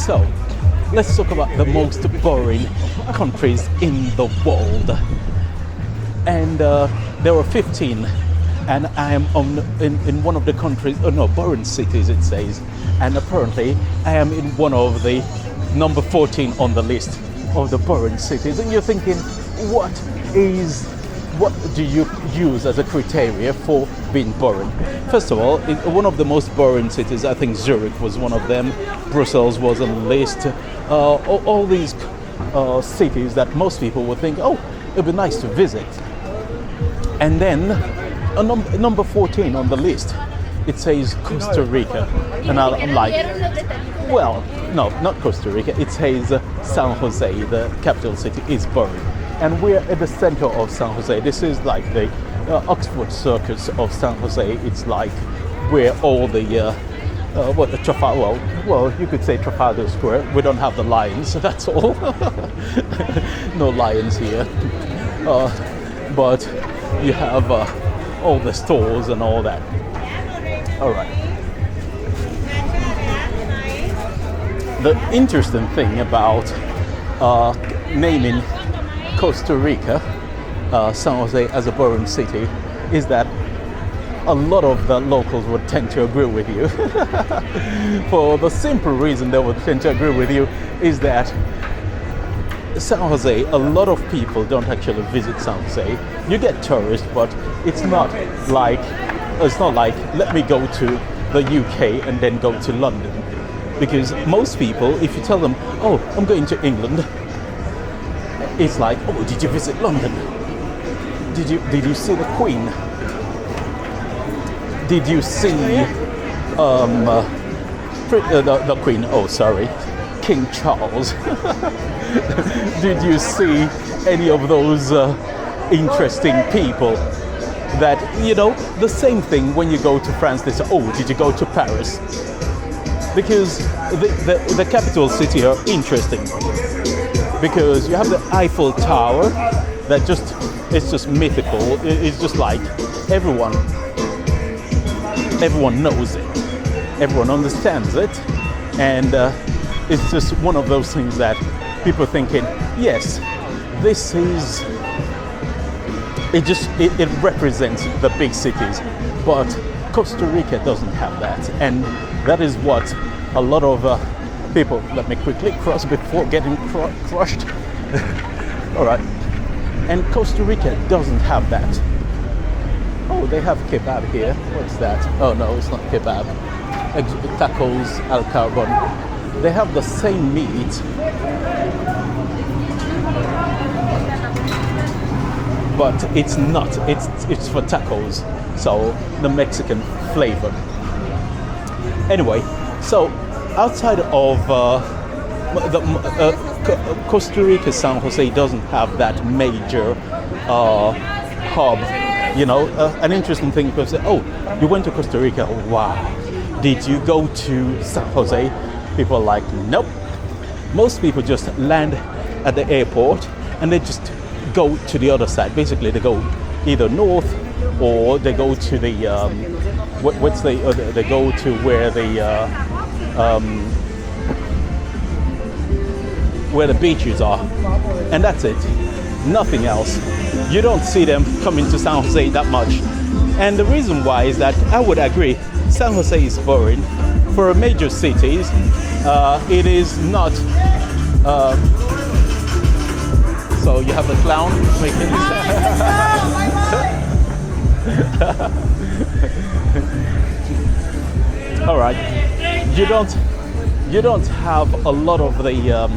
So, let's talk about the most boring countries in the world. And there are 15, and I am in one of the countries, boring cities it says, and apparently I am in one of the number 14 on the list of the boring cities. And you're thinking, what do you use as a criteria for being boring? First of all, one of the most boring cities, I think Zurich was one of them, Brussels was on the list, all these cities that most people would think, oh, it'd be nice to visit. And then number 14 on the list, it says Costa Rica, and I'm like, well, no, not Costa Rica, it says San Jose, the capital city, is boring. And we're at the center of San Jose. This is like the Oxford Circus of San Jose. It's like where all the you could say Trafalgar Square. We don't have the lions, that's all. No lions here. But you have all the stores and all that. All right. The interesting thing about naming Costa Rica, San Jose, as a boring city is that a lot of the locals would tend to agree with you. For the simple reason they would tend to agree with you is that San Jose, a lot of people don't actually visit San Jose. You get tourists, but it's not like let me go to the UK and then go to London. Because most people, if you tell them, oh, I'm going to England, it's like, oh, did you visit London? Did you see the Queen? Did you see the Queen? Oh, sorry, King Charles. Did you see any of those interesting people? That, the same thing when you go to France. They say, oh, did you go to Paris? Because the capital city are interesting. Because you have the Eiffel Tower that it's just mythical. It's just like everyone knows it, everyone understands it, and it's just one of those things that people are thinking, yes, this is it represents the big cities, but Costa Rica doesn't have that, and that is what a lot of people, let me quickly cross before getting crushed. All right. And Costa Rica doesn't have that. Oh, they have kebab here. What's that? Oh no, it's not kebab. Tacos al carbon. They have the same meat, but it's not. It's for tacos. So the Mexican flavor. Anyway, so outside of Costa Rica, San Jose doesn't have that major hub. An interesting thing, people say, oh, you went to Costa Rica, oh, wow. Did you go to San Jose? People are like, nope. Most people just land at the airport and they just go to the other side. Basically, they go either north or they go to the, they go to where the beaches are, and that's it. Nothing else. You don't see them coming to San Jose that much. And the reason why is that I would agree, San Jose is boring. For major cities, it is not. So you have the clown making All right. You don't have a lot of the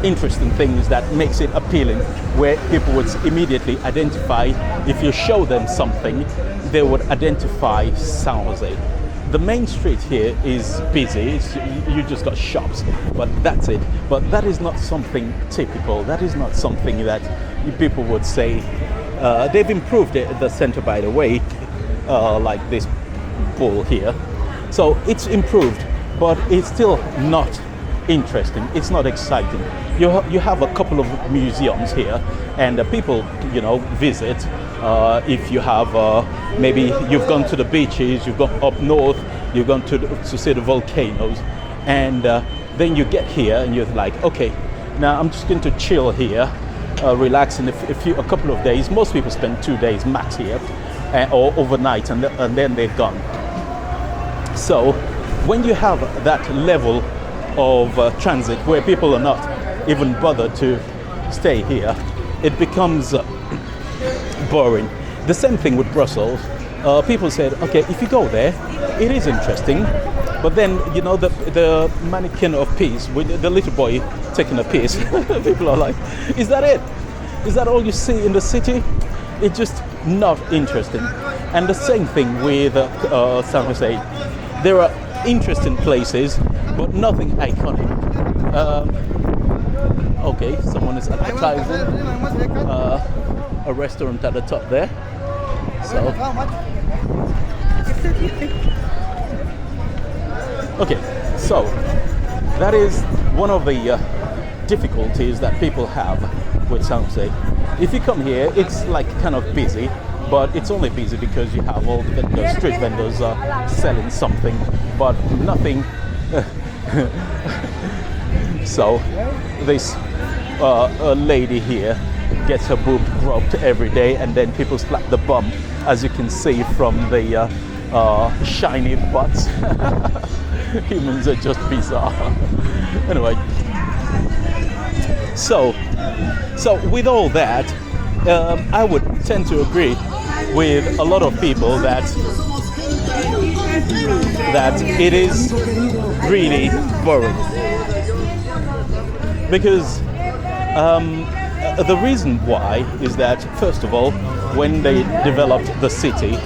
interesting things that makes it appealing, where people would immediately identify. If you show them something, they would identify San Jose. The main street here is busy. You just got shops, but that's it. But that is not something typical. That is not something that people would say. They've improved it at the center, by the way, like this pool here. So it's improved, but it's still not interesting. It's not exciting. You have a couple of museums here, and people, visit. If you have maybe you've gone to the beaches, you've gone up north, you've gone to see the volcanoes. And then you get here and you're like, okay, now I'm just going to chill here, relax in a couple of days. Most people spend 2 days max here, or overnight, and then they're gone. So when you have that level of transit where people are not even bothered to stay here, it becomes boring. The same thing with Brussels. People said, okay, if you go there, it is interesting, but then, you know, the mannequin of peace, with the little boy taking a piss, people are like, is that it? Is that all you see in the city? It's just not interesting. And the same thing with San Jose. There are interesting places, but nothing iconic. Okay, someone is advertising a restaurant at the top there. So, okay, so that is one of the difficulties that people have with San Jose. If you come here, it's like kind of busy, but it's only busy because you have all the street vendors selling something, but nothing. So this lady here gets her boob rubbed every day, and then people slap the bum, as you can see from the shiny butts. Humans are just bizarre. Anyway, so with all that, I would tend to agree with a lot of people that it is really boring, because the reason why is that, first of all, when they developed the city,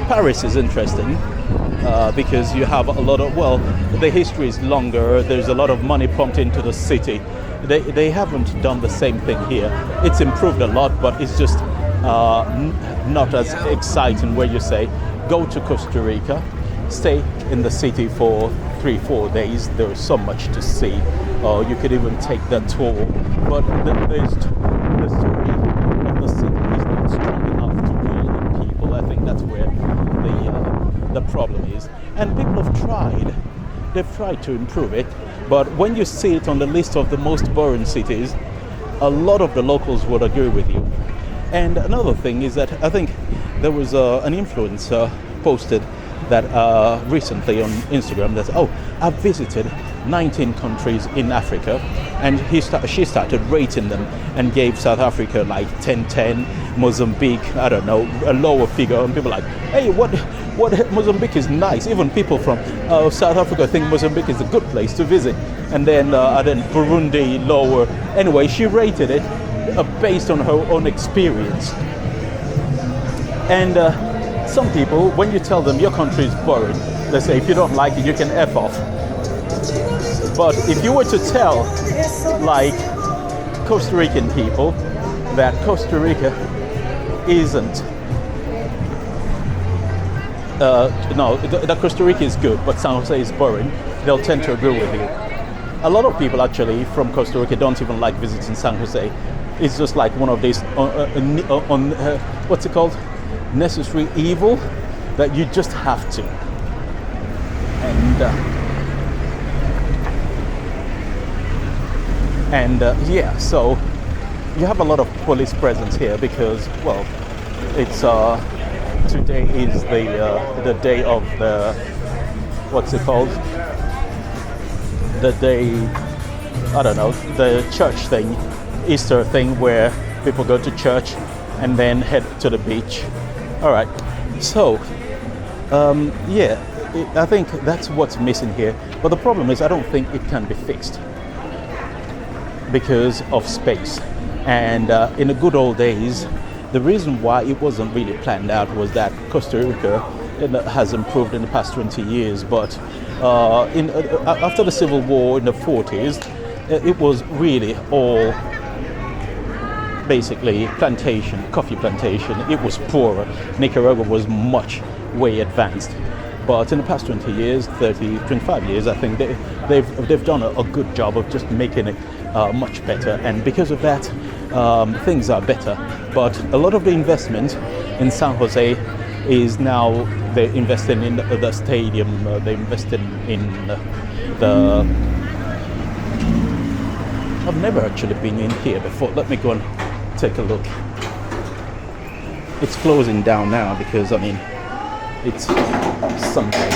Paris is interesting because you have a lot of, well, the history is longer, there's a lot of money pumped into the city. They haven't done the same thing here. It's improved a lot, but it's just not as exciting, where you say, go to Costa Rica, stay in the city for 3-4 days, there's so much to see. Or you could even take that tour, but the story of the city is not strong enough to pull in people. I think that's where the problem is. And people have tried. They've tried to improve it, but when you see it on the list of the most boring cities, a lot of the locals would agree with you. And another thing is that I think there was an influencer posted that recently on Instagram that, oh, I've visited 19 countries in Africa, and she started rating them and gave South Africa like 10-10, Mozambique, I don't know, a lower figure, and people are like, hey, what Mozambique is nice. Even people from South Africa think Mozambique is a good place to visit, and then Burundi lower. Anyway, she rated it based on her own experience. And some people, when you tell them your country is boring, they say, if you don't like it, you can F off. But if you were to tell, like, Costa Rican people that Costa Rica isn't, that Costa Rica is good, but San Jose is boring, they'll tend to agree with you. A lot of people actually from Costa Rica don't even like visiting San Jose. It's just like one of these, what's it called? Necessary evil that you just have to. And yeah, so you have a lot of police presence here because, well, it's today is the day of the, what's it called? The day, I don't know, the church thing, Easter thing, where people go to church and then head to the beach. All right, so yeah, I think that's what's missing here. But the problem is, I don't think it can be fixed because of space. And in the good old days, the reason why it wasn't really planned out was that Costa Rica has improved in the past 20 years. But after the Civil War in the 40s, it was really all basically plantation, coffee plantation. It was poorer. Nicaragua was way advanced. But in the past 20 years, 30, 25 years, I think they've done a good job of just making it much better. And because of that, things are better. But a lot of the investment in San Jose is now They're investing in the stadium. They're investing in the. I've never actually been in here before. Let me go and take a look. It's closing down now because it's Sunday.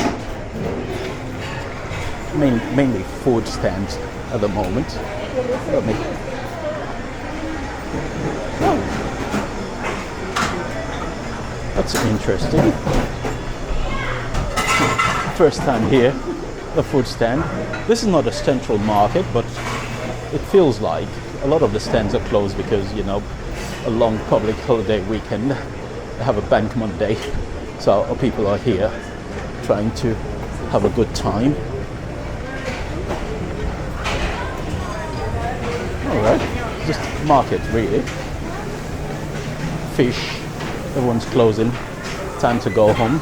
Mainly food stands at the moment. Let me. Oh, that's interesting. First time here, a food stand. This is not a central market, but it feels like a lot of the stands are closed because, a long public holiday weekend. They have a bank Monday, so people are here trying to have a good time. All right, just market really. Fish, everyone's closing. Time to go home.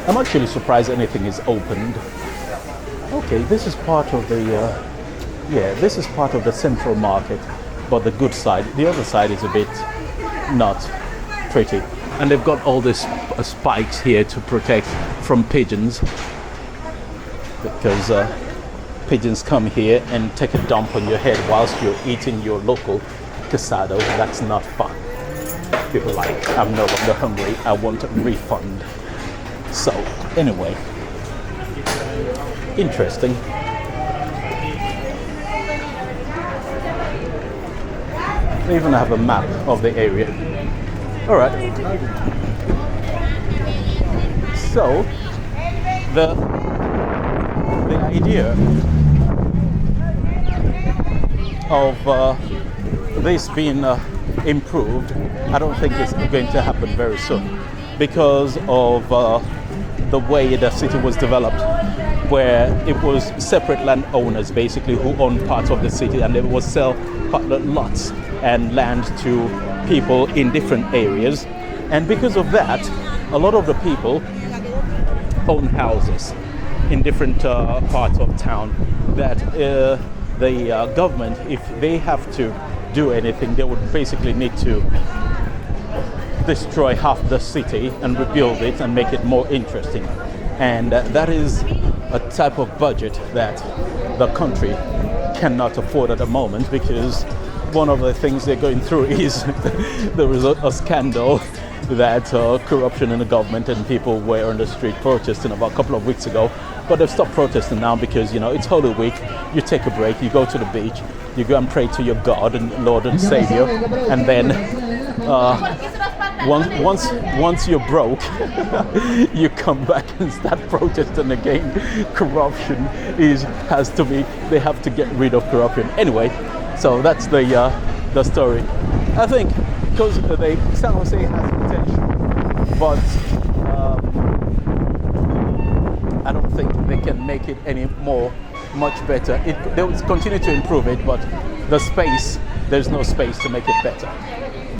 I'm actually surprised anything is opened. Okay, this is part of the. This is part of the central market, but the good side. The other side is a bit not pretty. And they've got all these spikes here to protect from pigeons, because pigeons come here and take a dump on your head whilst you're eating your local casado. That's not fun. People are like, I'm no longer hungry, I want a refund. So, anyway, interesting. They even have a map of the area. All right. So the idea of this being improved, I don't think it's going to happen very soon because of the way the city was developed, where it was separate landowners basically who owned parts of the city, and they would sell lots and land to people in different areas. And because of that, a lot of the people own houses in different parts of town that the government, if they have to do anything, they would basically need to destroy half the city and rebuild it and make it more interesting. And that is a type of budget that the country cannot afford at the moment, because one of the things they're going through is there was a scandal that corruption in the government, and people were on the street protesting about a couple of weeks ago. But they've stopped protesting now because, it's Holy Week, you take a break, you go to the beach, you go and pray to your God and Lord and Savior, and then once you're broke, you come back and start protesting again. Corruption they have to get rid of corruption. Anyway, so that's the story. I think because San Jose has potential, but I don't think they can make it much better. They will continue to improve it, but there's no space to make it better.